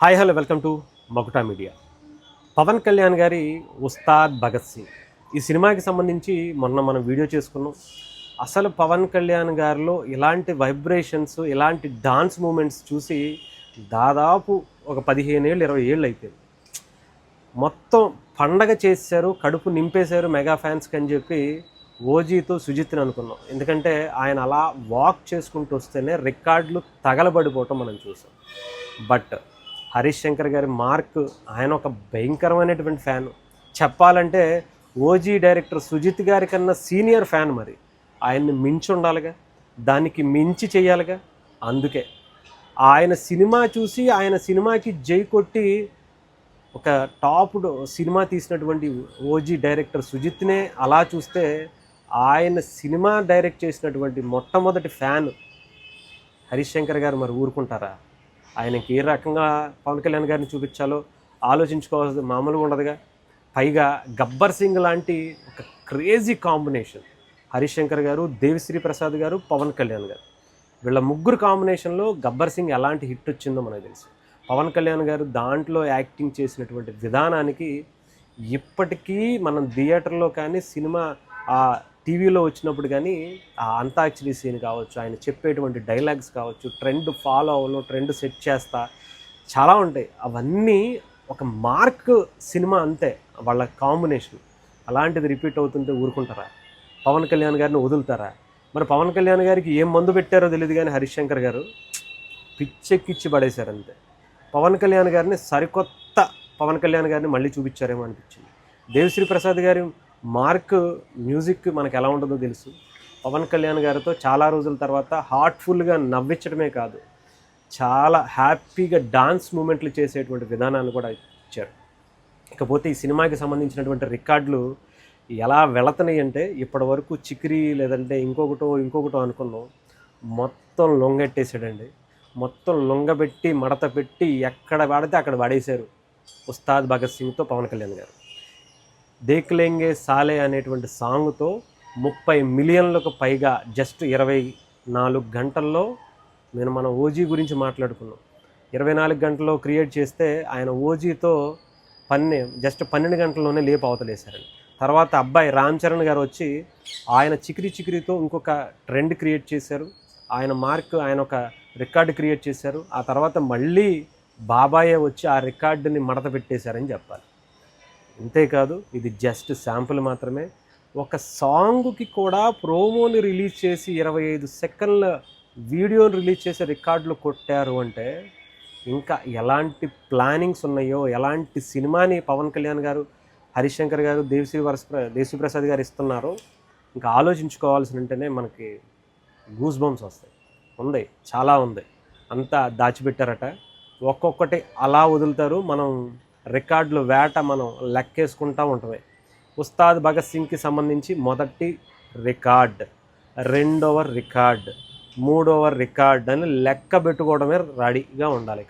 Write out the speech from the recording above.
Hi hello welcome to Makuta media. Pawan Kalyan గారి ఉస్తాద్ భగత్ సింగ్ ఈ సినిమాకి సంబంధించి మొన్న మనం వీడియో చేసుకున్నాం. అసలు పవన్ కళ్యాణ్ గారిలో ఇలాంటి వైబ్రేషన్స్, ఇలాంటి డాన్స్ మూమెంట్స్ చూసి దాదాపు ఒక 15 ఏళ్ళు 20 ఏళ్ళు అయిపోయింది. మొత్తం పండగ చేశారు, కడుపు నింపేశారు మెగా ఫ్యాన్స్కి అని చెప్పి ఓజీతో సుజిత్ని అనుకున్నాం. ఎందుకంటే ఆయన అలా వాక్ చేసుకుంటూ వస్తేనే రికార్డులు తగలబడిపోవటం మనం చూసాం. బట్ హరీష్ శంకర్ గారి మార్క్, ఆయన ఒక భయంకరమైనటువంటి ఫ్యాన్. చెప్పాలంటే ఓజీ డైరెక్టర్ సుజిత్ గారి కన్నా సీనియర్ ఫ్యాన్. మరి ఆయన్ని మించి ఉండాలిగా, దానికి మించి చేయాలిగా. అందుకే ఆయన సినిమా చూసి ఆయన సినిమాకి జై కొట్టి ఒక టాప్ సినిమా తీసినటువంటి ఓజీ డైరెక్టర్ సుజిత్నే అలా చూస్తే, ఆయన సినిమా డైరెక్ట్ చేసినటువంటి మొట్టమొదటి ఫ్యాన్ హరీష్ శంకర్ గారు మరి ఊరుకుంటారా? ఆయనకి ఏ రకంగా పవన్ కళ్యాణ్ గారిని చూపించాలో ఆలోచించుకోవాల్సి మామూలుగా ఉండదుగా. పైగా గబ్బర్ సింగ్ లాంటి ఒక క్రేజీ కాంబినేషన్, హరీష్ శంకర్ గారు, దేవిశ్రీ ప్రసాద్ గారు, పవన్ కళ్యాణ్ గారు, వీళ్ళ ముగ్గురు కాంబినేషన్లో గబ్బర్ సింగ్ ఎలాంటి హిట్ వచ్చిందో మనకు తెలుసు. పవన్ కళ్యాణ్ గారు దాంట్లో యాక్టింగ్ చేసినటువంటి విధానానికి ఇప్పటికీ మనం థియేటర్లో కానీ సినిమా టీవీలో వచ్చినప్పుడు కానీ ఆ అంతాక్షరి సీన్ కావచ్చు, ఆయన చెప్పేటువంటి డైలాగ్స్ కావచ్చు, ట్రెండ్ ఫాలో అవ్వను, ట్రెండ్ సెట్ చేస్తా, చాలా ఉంటాయి. అవన్నీ ఒక మార్క్ సినిమా అంతే వాళ్ళ కాంబినేషన్. అలాంటిది రిపీట్ అవుతుంటే ఊరుకుంటారా? పవన్ కళ్యాణ్ గారిని వదులుతారా? మరి పవన్ కళ్యాణ్ గారికి ఏం మందు పెట్టారో తెలియదు కానీ హరీష్ శంకర్ గారు పిచ్చెక్కిచ్చి పడేశారు అంతే. పవన్ కళ్యాణ్ గారిని సరికొత్త పవన్ కళ్యాణ్ గారిని మళ్ళీ చూపించారేమో అనిపించింది. దేవిశ్రీ ప్రసాద్ గారి మార్క్ మ్యూజిక్ మనకు ఎలా ఉంటుందో తెలుసు. పవన్ కళ్యాణ్ గారితో చాలా రోజుల తర్వాత హార్ట్ఫుల్గా నవ్వించడమే కాదు, చాలా హ్యాపీగా డాన్స్ మూమెంట్లు చేసేటువంటి విధానాన్ని కూడా ఇచ్చారు. ఇకపోతే ఈ సినిమాకి సంబంధించినటువంటి రికార్డులు ఎలా వెళుతున్నాయి అంటే, ఇప్పటి వరకు చిక్రీ లేదంటే ఇంకొకటో అనుకున్నాం, మొత్తం లొంగెట్టేసాడండి. మొత్తం లొంగబెట్టి మడత పెట్టి ఎక్కడ వాడితే అక్కడ వాడేశారు ఉస్తాద్ భగత్ సింగ్తో పవన్ కళ్యాణ్ గారు. దేఖ్లేంగే సాలే అనేటువంటి సాంగ్తో 30 మిలియన్లకు పైగా జస్ట్ 24 గంటల్లో, మనం ఓజీ గురించి మాట్లాడుకున్నాం, 24 గంటల్లో క్రియేట్ చేస్తే ఆయన ఓజీతో జస్ట్ 12 గంటల్లోనే లేపు అవతలేశారండి. తర్వాత అబ్బాయి రామ్ చరణ్ గారు వచ్చి ఆయన చిక్రీతో ఇంకొక ట్రెండ్ క్రియేట్ చేశారు. ఆయన ఒక రికార్డు క్రియేట్ చేశారు. ఆ తర్వాత మళ్ళీ బాబాయే వచ్చి ఆ రికార్డుని మడత పెట్టేశారని చెప్పాలి. అంతేకాదు, ఇది జస్ట్ శాంపుల్ మాత్రమే. ఒక సాంగ్కి కూడా ప్రోమోని రిలీజ్ చేసి 25 సెకండ్ల వీడియోని రిలీజ్ చేసి రికార్డులు కొట్టారు అంటే ఇంకా ఎలాంటి ప్లానింగ్స్ ఉన్నాయో, ఎలాంటి సినిమాని పవన్ కళ్యాణ్ గారు, హరీష్ శంకర్ గారు, దేవిశ్రీ ప్రసాద్ గారు ఇస్తున్నారో ఇంకా ఆలోచించుకోవాల్సి ఉంటేనే మనకి గూస్ బంప్స్ వస్తాయి. ఉంది, చాలా ఉంది. అంతా దాచిపెట్టారట. ఒక్కొక్కటి అలా వదులుతారు. మనం రికార్డులు వేట మనం లెక్కేసుకుంటూ ఉంటామే. ఉస్తాద్ భగత్ సింగ్కి సంబంధించి మొదటి రికార్డ్, రెండవ రికార్డ్, మూడవ రికార్డ్ అని లెక్క పెట్టుకోవడమే రెడీగా ఉండాలి.